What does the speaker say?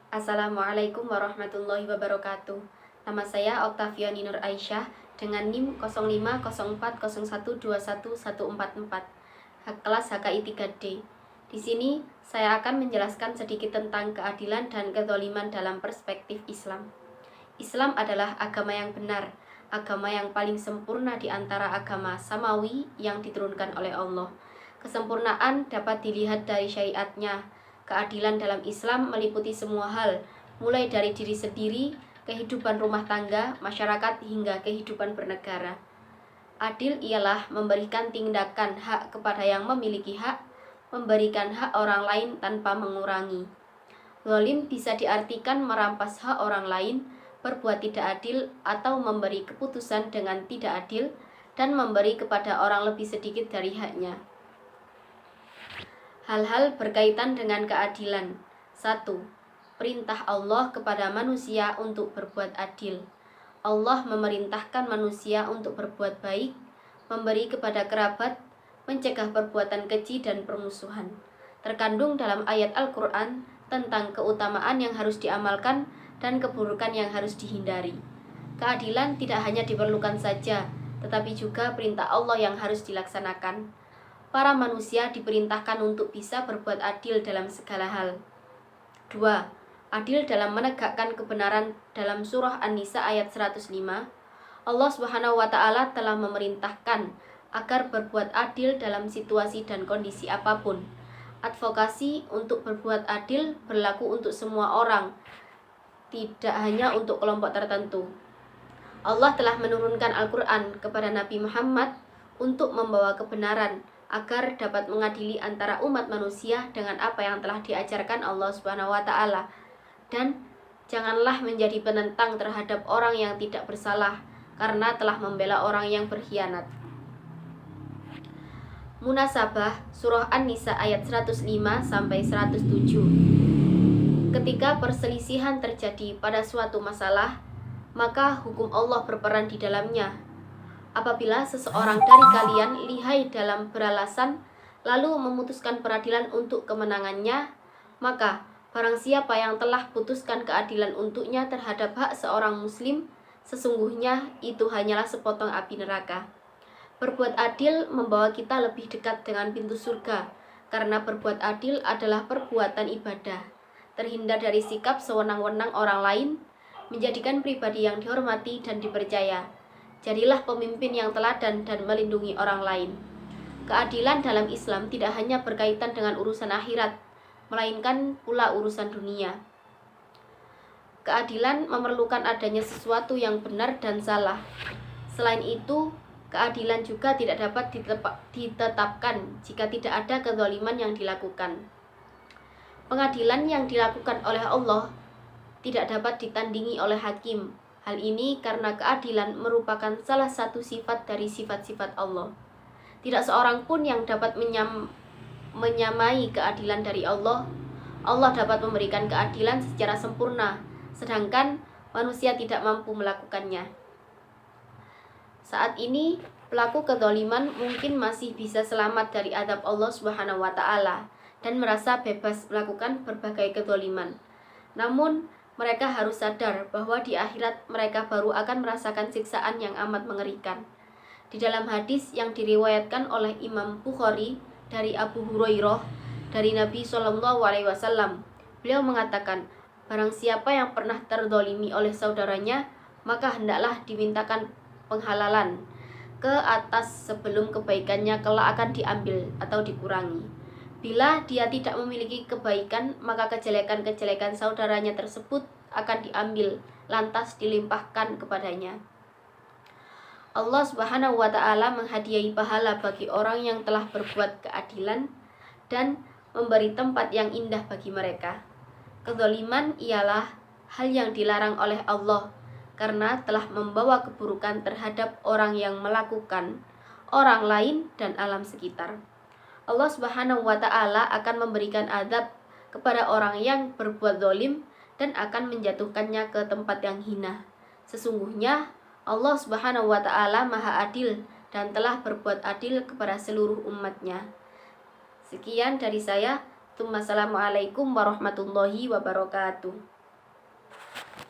Assalamualaikum warahmatullahi wabarakatuh. Nama saya Oktaviani Nur Aisyah dengan NIM 050401211444, kelas HKI 3D. Di sini saya akan menjelaskan sedikit tentang keadilan dan kezaliman dalam perspektif Islam. Islam adalah agama yang benar, agama yang paling sempurna di antara agama samawi yang diturunkan oleh Allah. Kesempurnaan dapat dilihat dari syariatnya. Keadilan dalam Islam meliputi semua hal, mulai dari diri sendiri, kehidupan rumah tangga, masyarakat, hingga kehidupan bernegara. Adil ialah memberikan tindakan hak kepada yang memiliki hak, memberikan hak orang lain tanpa mengurangi. Zalim bisa diartikan merampas hak orang lain, berbuat tidak adil, atau memberi keputusan dengan tidak adil, dan memberi kepada orang lebih sedikit dari haknya. Hal-hal berkaitan dengan keadilan. 1. Perintah Allah kepada manusia untuk berbuat adil. Allah memerintahkan manusia untuk berbuat baik, memberi kepada kerabat, mencegah perbuatan keji dan permusuhan. Terkandung dalam ayat Al-Quran tentang keutamaan yang harus diamalkan dan keburukan yang harus dihindari. Keadilan tidak hanya diperlukan saja, tetapi juga perintah Allah yang harus dilaksanakan. Para manusia diperintahkan untuk bisa berbuat adil dalam segala hal. 2. Adil dalam menegakkan kebenaran. Dalam surah An-Nisa ayat 105, Allah SWT telah memerintahkan agar berbuat adil dalam situasi dan kondisi apapun. Advokasi untuk berbuat adil berlaku untuk semua orang, tidak hanya untuk kelompok tertentu. Allah telah menurunkan Al-Quran kepada Nabi Muhammad untuk membawa kebenaran, agar dapat mengadili antara umat manusia dengan apa yang telah diajarkan Allah SWT. Dan janganlah menjadi penentang terhadap orang yang tidak bersalah, karena telah membela orang yang berkhianat. Munasabah surah An-Nisa ayat 105-107. Ketika perselisihan terjadi pada suatu masalah, maka hukum Allah berperan di dalamnya. Apabila seseorang dari kalian lihai dalam beralasan, lalu memutuskan peradilan untuk kemenangannya, maka barang siapa yang telah putuskan keadilan untuknya terhadap hak seorang muslim, sesungguhnya itu hanyalah sepotong api neraka. Berbuat adil membawa kita lebih dekat dengan pintu surga, karena berbuat adil adalah perbuatan ibadah, terhindar dari sikap sewenang-wenang orang lain, menjadikan pribadi yang dihormati dan dipercaya. Jadilah pemimpin yang teladan dan melindungi orang lain. Keadilan dalam Islam tidak hanya berkaitan dengan urusan akhirat, melainkan pula urusan dunia. Keadilan memerlukan adanya sesuatu yang benar dan salah. Selain itu, keadilan juga tidak dapat ditetapkan jika tidak ada kezaliman yang dilakukan. Pengadilan yang dilakukan oleh Allah tidak dapat ditandingi oleh hakim. Hal ini karena keadilan merupakan salah satu sifat dari sifat-sifat Allah. Tidak seorang pun yang dapat menyamai keadilan dari Allah. Allah dapat memberikan keadilan secara sempurna, sedangkan manusia tidak mampu melakukannya. Saat ini, pelaku kezaliman mungkin masih bisa selamat dari azab Allah SWT dan merasa bebas melakukan berbagai kezaliman. Namun, mereka harus sadar bahwa di akhirat mereka baru akan merasakan siksaan yang amat mengerikan. Di dalam hadis yang diriwayatkan oleh Imam Bukhari dari Abu Hurairah dari Nabi SAW, beliau mengatakan, barang siapa yang pernah terzalimi oleh saudaranya, maka hendaklah dimintakan penghalalan ke atas sebelum kebaikannya kelak akan diambil atau dikurangi. Bila dia tidak memiliki kebaikan, maka kejelekan-kejelekan saudaranya tersebut akan diambil, lantas dilimpahkan kepadanya. Allah SWT menghadiahi pahala bagi orang yang telah berbuat keadilan dan memberi tempat yang indah bagi mereka. Kezaliman ialah hal yang dilarang oleh Allah karena telah membawa keburukan terhadap orang yang melakukan, orang lain, dan alam sekitar. Allah SWT akan memberikan azab kepada orang yang berbuat zalim dan akan menjatuhkannya ke tempat yang hina. Sesungguhnya Allah SWT Maha Adil dan telah berbuat adil kepada seluruh umatnya. Sekian dari saya. Assalamualaikum warahmatullahi wabarakatuh.